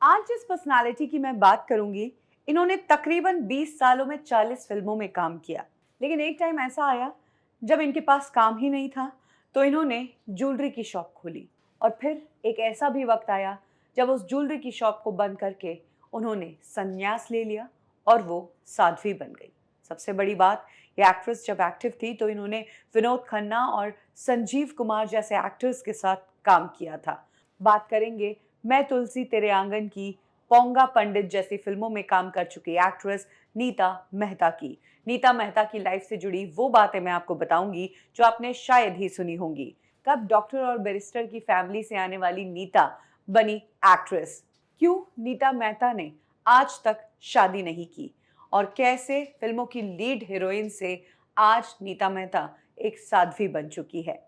आज जिस पर्सनालिटी की मैं बात करूंगी, इन्होंने तकरीबन 20 सालों में 40 फिल्मों में काम किया। लेकिन एक टाइम ऐसा आया जब इनके पास काम ही नहीं था, तो इन्होंने ज्वेलरी की शॉप खोली। और फिर एक ऐसा भी वक्त आया जब उस ज्वेलरी की शॉप को बंद करके उन्होंने संन्यास ले लिया और वो साध्वी बन गई। सबसे बड़ी बात, ये एक्ट्रेस जब एक्टिव थी तो इन्होंने विनोद खन्ना और संजीव कुमार जैसे एक्टर्स के साथ काम किया था। बात करेंगे मैं तुलसी तेरे आंगन की, पोंगा पंडित जैसी फिल्मों में काम कर चुकी एक्ट्रेस नीता मेहता की। नीता मेहता की लाइफ से जुड़ी वो बातें मैं आपको बताऊंगी जो आपने शायद ही सुनी होंगी। कब डॉक्टर और बैरिस्टर की फैमिली से आने वाली नीता बनी एक्ट्रेस, क्यों नीता मेहता ने आज तक शादी नहीं की, और कैसे फिल्मों की लीड हीरोइन से आज नीता मेहता एक साध्वी बन चुकी है।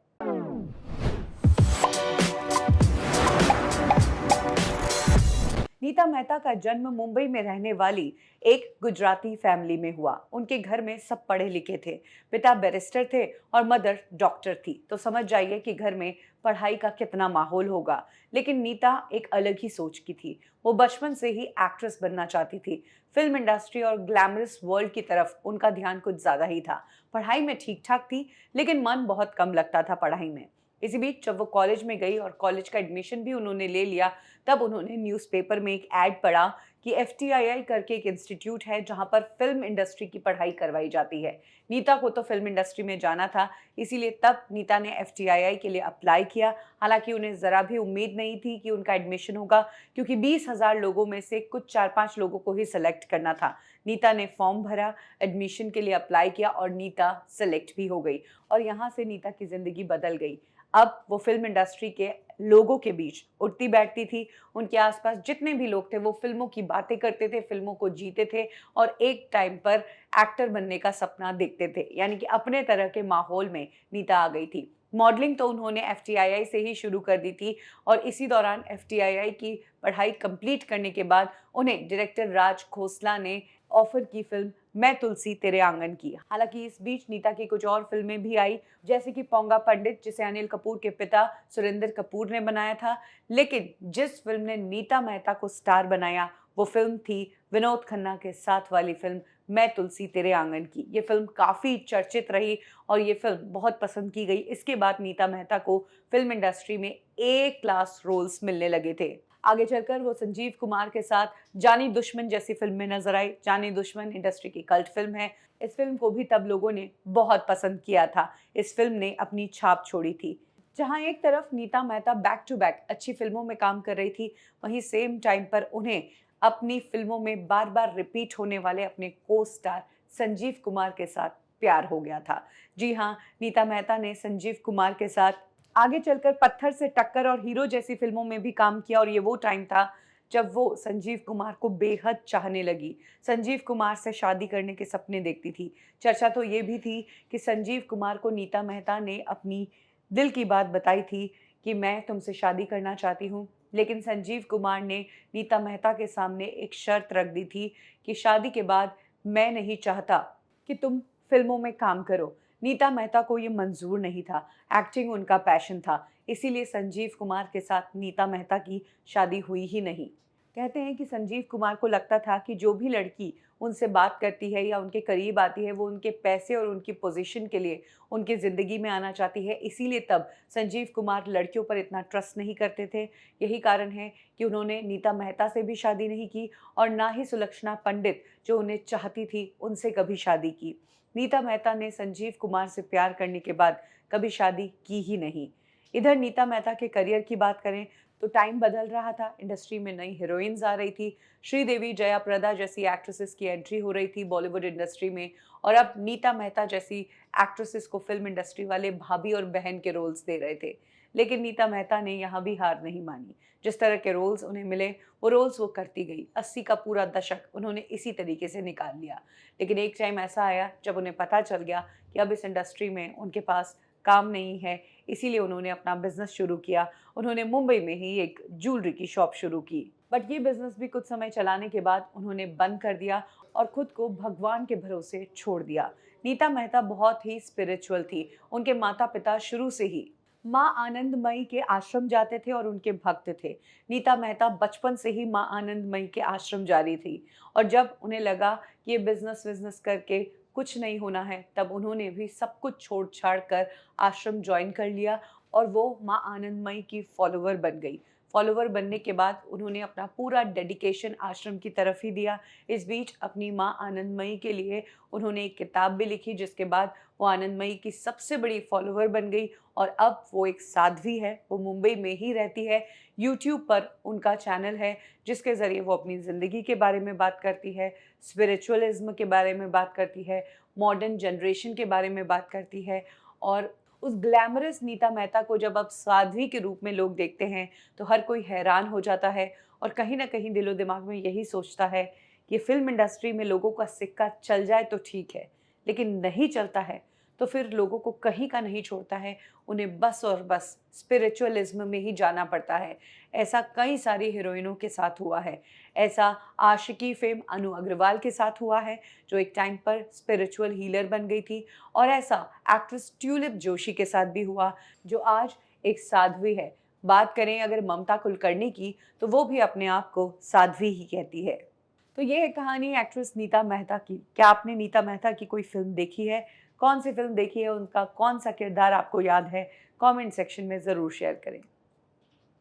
नीता मेहता का जन्म मुंबई में रहने वाली एक गुजराती फैमिली में हुआ। उनके घर में सब पढ़े लिखे थे। पिता बैरिस्टर थे और मदर डॉक्टर थी। तो समझ जाइए कि घर में पढ़ाई का कितना माहौल होगा। लेकिन नीता एक अलग ही सोच की थी। वो बचपन से ही एक्ट्रेस बनना चाहती थी। फिल्म इंडस्ट्री और ग्लैमरस वर्ल्ड की तरफ उनका ध्यान कुछ ज्यादा ही था। पढ़ाई में ठीक ठाक थी, लेकिन मन बहुत कम लगता था पढ़ाई में। इसी बीच जब वो कॉलेज में गई और कॉलेज का एडमिशन भी उन्होंने ले लिया, तब उन्होंने न्यूज़पेपर में एक ऐड पढ़ा कि एफटीआईआई करके एक इंस्टीट्यूट है जहां पर फिल्म इंडस्ट्री की पढ़ाई करवाई जाती है। नीता को तो फिल्म इंडस्ट्री में जाना था, इसीलिए तब नीता ने एफटीआईआई के लिए अप्लाई किया। हालांकि उन्हें ज़रा भी उम्मीद नहीं थी कि उनका एडमिशन होगा, क्योंकि 20,000 लोगों में से कुछ 4-5 लोगों को ही सेलेक्ट करना था। नीता ने फॉर्म भरा, एडमिशन के लिए अप्लाई किया और नीता सेलेक्ट भी हो गई। और यहाँ से नीता की ज़िंदगी बदल गई। अब वो फिल्म इंडस्ट्री के लोगों के बीच उठती बैठती थी। उनके आसपास जितने भी लोग थे वो फिल्मों की बातें करते थे, फिल्मों को जीते थे और एक टाइम पर एक्टर बनने का सपना देखते थे। यानी कि अपने तरह के माहौल में नीता आ गई थी। मॉडलिंग तो उन्होंने एफटीआईआई से ही शुरू कर दी थी और इसी दौरान एफटीआईआई की पढ़ाई कंप्लीट करने के बाद उन्हें डायरेक्टर राज खोसला ने ऑफर की फिल्म मैं तुलसी तेरे आंगन की। हालांकि इस बीच नीता की कुछ और फिल्में भी आई, जैसे कि पोंगा पंडित, जिसे अनिल कपूर के पिता सुरेंद्र कपूर ने बनाया था। लेकिन जिस फिल्म ने नीता मेहता को स्टार बनाया वो फिल्म थी विनोद खन्ना के साथ वाली फिल्म मैं तुलसी तेरे आंगन की। ये फिल्म काफी चर्चित रही और ये फिल्म बहुत पसंद की गई। इसके बाद नीता मेहता को फिल्म इंडस्ट्री में ए क्लास रोल्स मिलने लगे थे। आगे चलकर वो संजीव कुमार के साथ जानी दुश्मन जैसी फिल्म में नजर आई। जानी दुश्मन इंडस्ट्री की कल्ट फिल्म है। इस फिल्म को भी तब लोगों ने बहुत पसंद किया था। इस फिल्म ने अपनी छाप छोड़ी थी। जहां एक तरफ Neeta Mehta back to back अच्छी फिल्मों में काम कर रही थी, वहीं सेम टाइम पर उन्हें अपनी फिल्मों में बार बार रिपीट होने वाले अपने को स्टार संजीव कुमार के साथ प्यार हो गया था। जी हाँ, नीता मेहता ने संजीव कुमार के साथ आगे चलकर पत्थर से टक्कर और हीरो जैसी फिल्मों में भी काम किया। और ये वो टाइम था जब वो संजीव कुमार को बेहद चाहने लगी। संजीव कुमार से शादी करने के सपने देखती थी। चर्चा तो ये भी थी कि संजीव कुमार को नीता मेहता ने अपनी दिल की बात बताई थी कि मैं तुमसे शादी करना चाहती हूँ। लेकिन संजीव कुमार ने नीता मेहता के सामने एक शर्त रख दी थी कि शादी के बाद मैं नहीं चाहता कि तुम फिल्मों में काम करो। नीता मेहता को ये मंजूर नहीं था। एक्टिंग उनका पैशन था, इसीलिए संजीव कुमार के साथ नीता मेहता की शादी हुई ही नहीं। कहते हैं कि संजीव कुमार को लगता था कि जो भी लड़की उनसे बात करती है या उनके करीब आती है वो उनके पैसे और उनकी पोजीशन के लिए उनकी ज़िंदगी में आना चाहती है। इसीलिए तब संजीव कुमार लड़कियों पर इतना ट्रस्ट नहीं करते थे। यही कारण है कि उन्होंने नीता मेहता से भी शादी नहीं की और ना ही सुलक्षणा पंडित, जो उन्हें चाहती थी, उनसे कभी शादी की। नीता मेहता ने संजीव कुमार से प्यार करने के बाद कभी शादी की ही नहीं। इधर नीता मेहता के करियर की बात करें तो टाइम बदल रहा था। इंडस्ट्री में नई हीरोइंस आ रही थी। श्रीदेवी, जया प्रदा जैसी एक्ट्रेसेस की एंट्री हो रही थी बॉलीवुड इंडस्ट्री में। और अब नीता मेहता जैसी एक्ट्रेसेस को फिल्म इंडस्ट्री वाले भाभी और बहन के रोल्स दे रहे थे। लेकिन नीता मेहता ने यहाँ भी हार नहीं मानी। जिस तरह के रोल्स उन्हें मिले वो रोल्स वो करती गई। 80 का पूरा दशक उन्होंने इसी तरीके से निकाल लिया। लेकिन एक टाइम ऐसा आया जब उन्हें पता चल गया कि अब इस इंडस्ट्री में उनके पास काम नहीं है। इसीलिए उन्होंने अपना बिजनेस शुरू किया। उन्होंने मुंबई में ही एक ज्वेलरी की शॉप शुरू की। बट ये बिजनेस भी कुछ समय चलाने के बाद उन्होंने बंद कर दिया और खुद को भगवान के भरोसे छोड़ दिया। नीता मेहता बहुत ही स्पिरिचुअल थी। उनके माता पिता शुरू से ही माँ आनंदमयी के आश्रम जाते थे और उनके भक्त थे। नीता मेहता बचपन से ही माँ आनंदमयी के आश्रम जा रही थी और जब उन्हें लगा कि ये बिजनेस विजनेस करके कुछ नहीं होना है, तब उन्होंने भी सब कुछ छोड़ छाड़ कर आश्रम ज्वाइन कर लिया और वो माँ आनंदमयी की फॉलोवर बन गई। फॉलोवर बनने के बाद उन्होंने अपना पूरा डेडिकेशन आश्रम की तरफ ही दिया। इस बीच अपनी माँ आनंदमयी के लिए उन्होंने एक किताब भी लिखी, जिसके बाद वो आनंदमयी की सबसे बड़ी फॉलोवर बन गई और अब वो एक साध्वी है। वो मुंबई में ही रहती है। यूट्यूब पर उनका चैनल है जिसके ज़रिए वो अपनी ज़िंदगी के बारे में बात करती है, स्पिरिचुअलिज्म के बारे में बात करती है, मॉडर्न जनरेशन के बारे में बात करती है। और उस ग्लैमरस नीता मेहता को जब अब साध्वी के रूप में लोग देखते हैं तो हर कोई हैरान हो जाता है और कहीं न कहीं दिलो दिमाग में यही सोचता है कि फ़िल्म इंडस्ट्री में लोगों का सिक्का चल जाए तो ठीक है, लेकिन नहीं चलता है तो फिर लोगों को कहीं का नहीं छोड़ता है, उन्हें बस और बस स्पिरिचुअलिज्म में ही जाना पड़ता है। ऐसा कई सारी हीरोइनों के साथ हुआ है। ऐसा आशिकी फ़ेम अनु अग्रवाल के साथ हुआ है, जो एक टाइम पर स्पिरिचुअल हीलर बन गई थी, और ऐसा एक्ट्रेस ट्यूलिप जोशी के साथ भी हुआ, जो आज एक साध्वी है। बात करें अगर ममता कुलकर्णी की, तो वो भी अपने आप को साध्वी ही कहती है। तो ये है कहानी एक्ट्रेस नीता मेहता की। क्या आपने नीता मेहता की कोई फ़िल्म देखी है? कौन-सी फ़िल्म देखी है? उनका कौन-सा किरदार आपको याद है? कमेंट सेक्शन में ज़रूर शेयर करें।